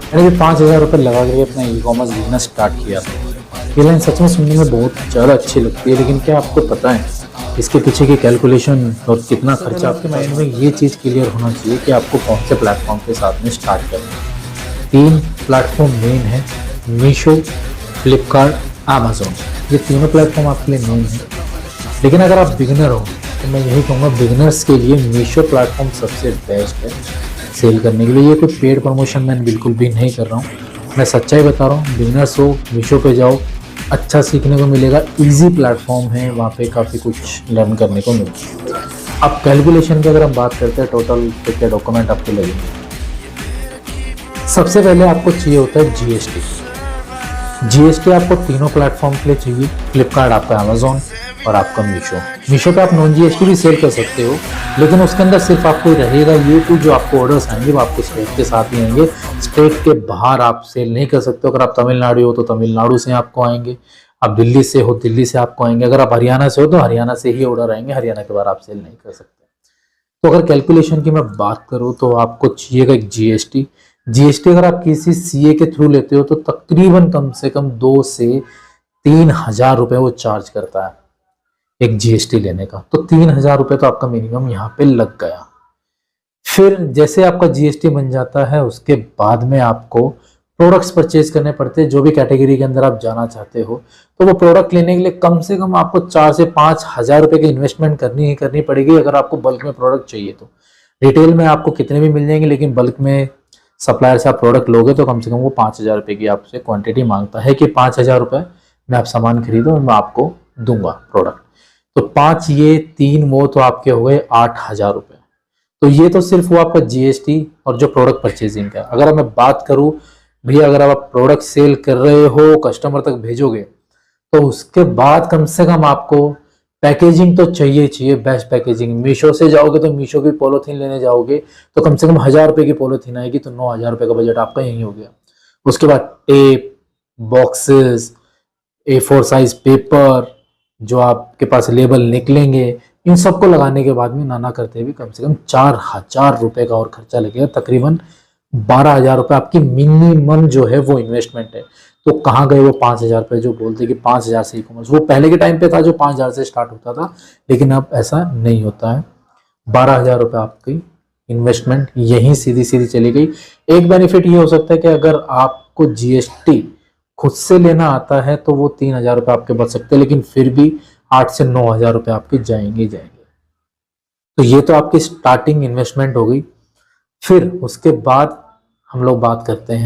मैंने भी 5,000 रुपये लगा के अपना ई कॉमर्स बिजनेस स्टार्ट किया था। ये लाइन सच में सुनने में बहुत ज़्यादा अच्छी लगती है, लेकिन क्या आपको पता है इसके पीछे की कैलकुलेशन और कितना खर्चा? आपके माइंड में ये चीज़ क्लियर होना चाहिए कि आपको कौन से प्लेटफॉर्म के साथ में स्टार्ट करना है। 3 प्लेटफॉर्म मेन है, मीशो, फ्लिपकार्ट, अमेजोन। ये तीनों प्लेटफॉर्म आपके लिए मेन है। लेकिन अगर आप बिगिनर हो तो मैं यही कहूँगा, बिगिनर्स के लिए मीशो प्लेटफॉर्म सबसे बेस्ट है सेल करने के लिए। ये कोई पेड प्रमोशन मैं बिल्कुल भी नहीं कर रहा हूँ, मैं सच्चाई बता रहा हूँ। बिगिनर्स हो, मीशो पे जाओ, अच्छा सीखने को मिलेगा। इजी प्लेटफॉर्म है, वहाँ पे काफ़ी कुछ लर्न करने को मिलता है। अब कैलकुलेशन की अगर हम बात करते हैं, टोटल कितने डॉक्यूमेंट आपको लगेंगे। सबसे पहले आपको चाहिए होता है जीएसटी। जीएसटी आपको तीनों प्लेटफॉर्म के लिए चाहिए, फ्लिपकार्ट, आपका अमेजोन और आपका मीशो। मीशो पे आप नॉन जीएसटी भी सेल कर सकते हो, लेकिन उसके अंदर सिर्फ आपको रहेगा ये कि जो आपको ऑर्डर्स आएंगे वो आपके स्टेट के साथ ही आएंगे। स्टेट के बाहर आप सेल नहीं कर सकते हो। अगर आप तमिलनाडु हो तो तमिलनाडु से आपको आएंगे, आप दिल्ली से हो दिल्ली से आपको आएंगे, अगर आप हरियाणा से हो तो हरियाणा से ही ऑर्डर आएंगे, हरियाणा के बाहर आप सेल नहीं कर सकते। तो अगर कैलकुलेशन की मैं बात करूँ तो आपको चाहिएगा एक जीएसटी। जीएसटी अगर आप किसी सीए के थ्रू लेते हो तो तकरीबन कम से कम 2 से 3,000 रुपए वो चार्ज करता है एक जीएसटी लेने का। तो 3,000 रुपए तो आपका मिनिमम यहाँ पे लग गया। फिर जैसे आपका जीएसटी बन जाता है, उसके बाद में आपको प्रोडक्ट्स परचेज करने पड़ते हैं। जो भी कैटेगरी के अंदर आप जाना चाहते हो, तो वो प्रोडक्ट लेने के लिए कम से कम आपको 4 से 5,000 रुपए की इन्वेस्टमेंट करनी ही करनी पड़ेगी। अगर आपको बल्क में प्रोडक्ट चाहिए तो रिटेल में आपको कितने भी मिल जाएंगे, लेकिन बल्क में सप्लायर से आप प्रोडक्ट लोगे तो कम से कम वो 5,000 रुपए की आपसे क्वांटिटी मांगता है कि 5,000 रुपए में आप सामान खरीदो और मैं आपको दूंगा प्रोडक्ट। तो 5 ये 3 वो तो आपके हो गए 8,000 रुपए। तो ये तो सिर्फ वो आपका जीएसटी और जो प्रोडक्ट परचेजिंग का। अगर मैं बात करूं भैया, अगर आप प्रोडक्ट सेल कर रहे हो, कस्टमर तक भेजोगे, तो उसके बाद कम से कम आपको पैकेजिंग तो चाहिए बेस्ट पैकेजिंग। मीशो से जाओगे तो मीशो की पॉलीथीन लेने जाओगे तो कम से कम 1,000 रुपए की पॉलीथीन आएगी, तो 9,000 रुपए का बजट आपका यही हो गया। उसके बाद tape, boxes, A4 size paper, जो आपके पास लेबल निकलेंगे, इन सबको लगाने के बाद में नाना करते हुए कम से कम 4,000 रुपए का और खर्चा लगेगा। तकरीबन 12,000 रुपए आपकी मिनिमम जो है वो इन्वेस्टमेंट है। तो कहाँ गए वो 5,000 रुपए जो बोलते कि 5,000 से ई कॉमर्स? वो पहले के टाइम पे था जो 5,000 से स्टार्ट होता था, लेकिन अब ऐसा नहीं होता है। 12,000 रुपए आपकी इन्वेस्टमेंट यहीं सीधी सीधी चली गई। एक बेनिफिट ये हो सकता है कि अगर आपको जीएसटी खुद से लेना आता है तो वो 3,000 रुपए आपके बच सकते हैं, लेकिन फिर भी 8 से 9,000 रुपए आपके जाएंगे। तो ये तो आपकी स्टार्टिंग इन्वेस्टमेंट हो गई। फिर उसके बाद हम लोग बात करते हैं